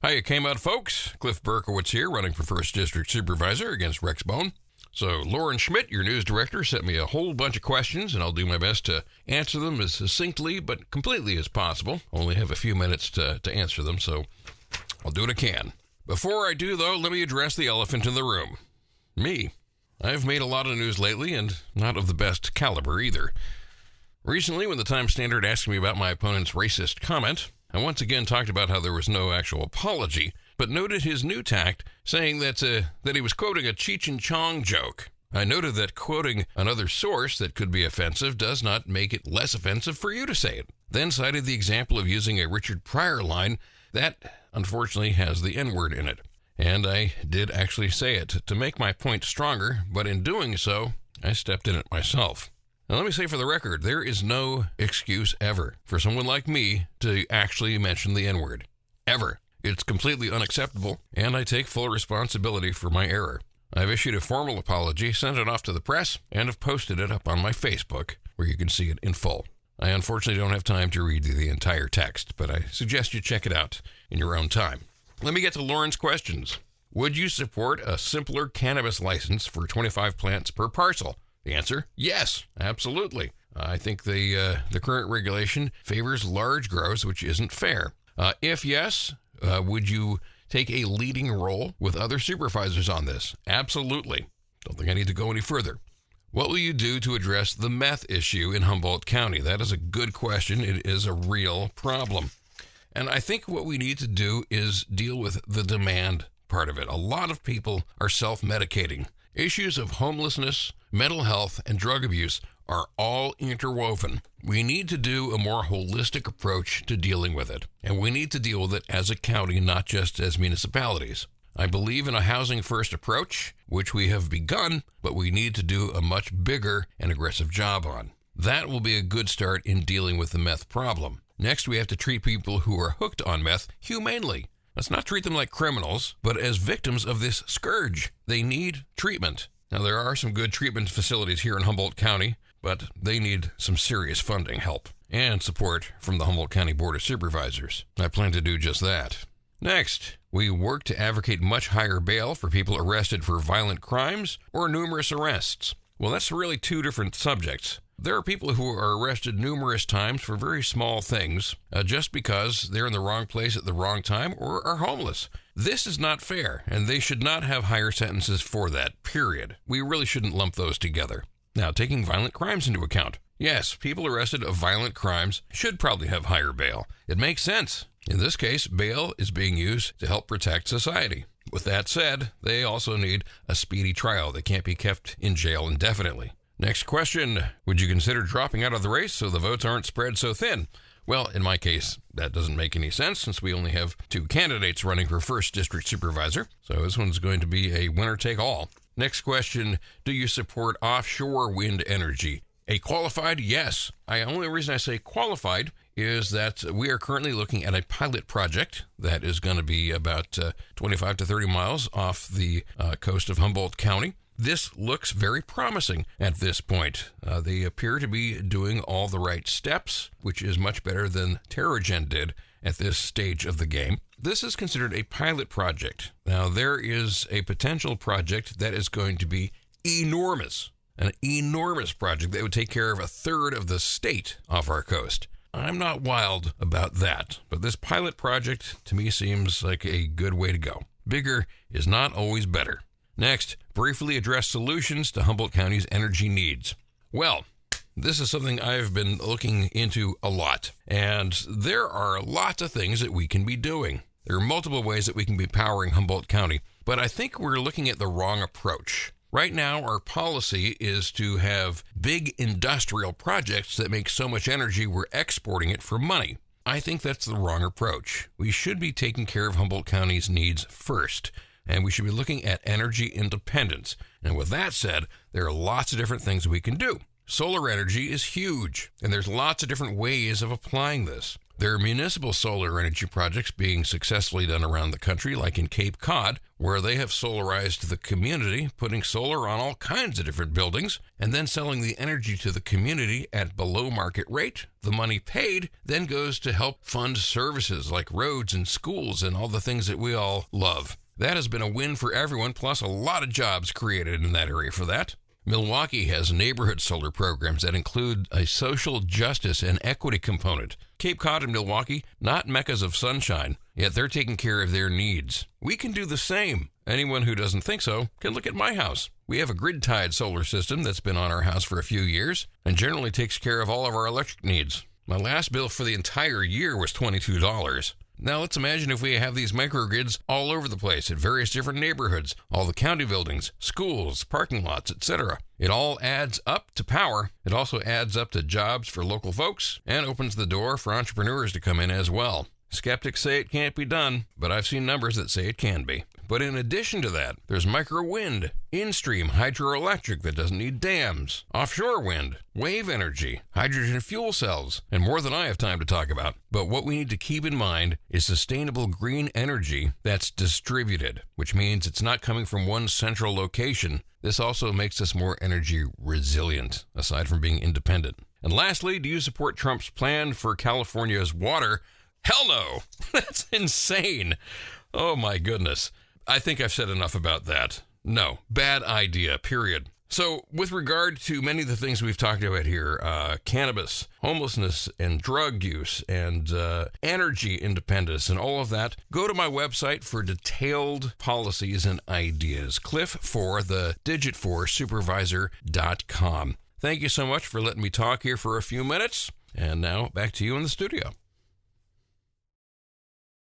Hiya, KMUD folks. Cliff Berkowitz here, running for 1st District Supervisor against Rex Bone. So Lauren Schmidt, your news director, sent me a whole bunch of questions, and I'll do my best to answer them as succinctly but completely as possible. Only have a few minutes to answer them, so I'll do what I can. Before I do, though, let me address the elephant in the room. Me. I've made a lot of news lately, and not of the best caliber either. Recently, when the Times-Standard asked me about my opponent's racist comment, I once again talked about how there was no actual apology, but noted his new tact, saying that he was quoting a Cheech and Chong joke. I noted that quoting another source that could be offensive does not make it less offensive for you to say it. Then cited the example of using a Richard Pryor line that, unfortunately, has the N-word in it. And I did actually say it to make my point stronger, but in doing so, I stepped in it myself. Now, let me say for the record, there is no excuse ever for someone like me to actually mention the N-word. Ever. It's completely unacceptable, and I take full responsibility for my error. I've issued a formal apology, sent it off to the press, and have posted it up on my Facebook, where you can see it in full. I unfortunately don't have time to read the entire text, but I suggest you check it out in your own time. Let me get to Lauren's questions. Would you support a simpler cannabis license for 25 plants per parcel? The answer, yes, absolutely. I think the current regulation favors large grows, which isn't fair. If yes, would you take a leading role with other supervisors on this? Absolutely. Don't think I need to go any further. What will you do to address the meth issue in Humboldt County? That is a good question. It is a real problem. And I think what we need to do is deal with the demand part of it. A lot of people are self-medicating. Issues of homelessness, mental health, and drug abuse are all interwoven. We need to do a more holistic approach to dealing with it, and we need to deal with it as a county, not just as municipalities. I believe in a housing-first approach, which we have begun, but we need to do a much bigger and aggressive job on. That will be a good start in dealing with the meth problem. Next, we have to treat people who are hooked on meth humanely. Let's not treat them like criminals, but as victims of this scourge. They need treatment. Now, there are some good treatment facilities here in Humboldt County, but they need some serious funding help and support from the Humboldt County Board of Supervisors. I plan to do just that. Next, we work to advocate much higher bail for people arrested for violent crimes or numerous arrests. Well, that's really two different subjects. There are people who are arrested numerous times for very small things, just because they're in the wrong place at the wrong time or are homeless. This is not fair, and they should not have higher sentences for that, period. We really shouldn't lump those together. Now, taking violent crimes into account. Yes, people arrested of violent crimes should probably have higher bail. It makes sense. In this case, bail is being used to help protect society. With that said, they also need a speedy trial. They can't be kept in jail indefinitely. Next question, would you consider dropping out of the race so the votes aren't spread so thin? Well, in my case, that doesn't make any sense since we only have 2 candidates running for 1st District Supervisor. So this one's going to be a winner-take-all. Next question, do you support offshore wind energy? A qualified yes. The only reason I say qualified is that we are currently looking at a pilot project that is going to be about 25 to 30 miles off the coast of Humboldt County. This looks very promising at this point. They appear to be doing all the right steps, which is much better than Terragen did at this stage of the game. This is considered a pilot project. Now, there is a potential project that is going to be enormous, an enormous project that would take care of 1/3 of the state off our coast. I'm not wild about that, but this pilot project to me seems like a good way to go. Bigger is not always better. Next, briefly address solutions to Humboldt County's energy needs. Well, this is something I've been looking into a lot, and there are lots of things that we can be doing. There are multiple ways that we can be powering Humboldt County, but I think we're looking at the wrong approach. Right now, our policy is to have big industrial projects that make so much energy we're exporting it for money. I think that's the wrong approach. We should be taking care of Humboldt County's needs first, and we should be looking at energy independence. And with that said, there are lots of different things we can do. Solar energy is huge, and there's lots of different ways of applying this. There are municipal solar energy projects being successfully done around the country, like in Cape Cod, where they have solarized the community, putting solar on all kinds of different buildings, and then selling the energy to the community at below market rate. The money paid then goes to help fund services like roads and schools and all the things that we all love. That has been a win for everyone, plus a lot of jobs created in that area for that. Milwaukee has neighborhood solar programs that include a social justice and equity component. Cape Cod and Milwaukee, not meccas of sunshine, yet they're taking care of their needs. We can do the same. Anyone who doesn't think so can look at my house. We have a grid-tied solar system that's been on our house for a few years and generally takes care of all of our electric needs. My last bill for the entire year was $22. Now let's imagine if we have these microgrids all over the place at various different neighborhoods, all the county buildings, schools, parking lots, etc. It all adds up to power. It also adds up to jobs for local folks and opens the door for entrepreneurs to come in as well. Skeptics say it can't be done, but I've seen numbers that say it can be. But in addition to that, there's micro wind, in-stream hydroelectric that doesn't need dams, offshore wind, wave energy, hydrogen fuel cells, and more than I have time to talk about. But what we need to keep in mind is sustainable green energy that's distributed, which means it's not coming from one central location. This also makes us more energy resilient, aside from being independent. And lastly, do you support Trump's plan for California's water? Hell no! That's insane. Oh my goodness. I think I've said enough about that. No, bad idea, period. So with regard to many of the things we've talked about here, cannabis, homelessness, and drug use, and energy independence, and all of that, go to my website for detailed policies and ideas. Cliff4, the digit 4, supervisor.com. Thank you so much for letting me talk here for a few minutes. And now back to you in the studio.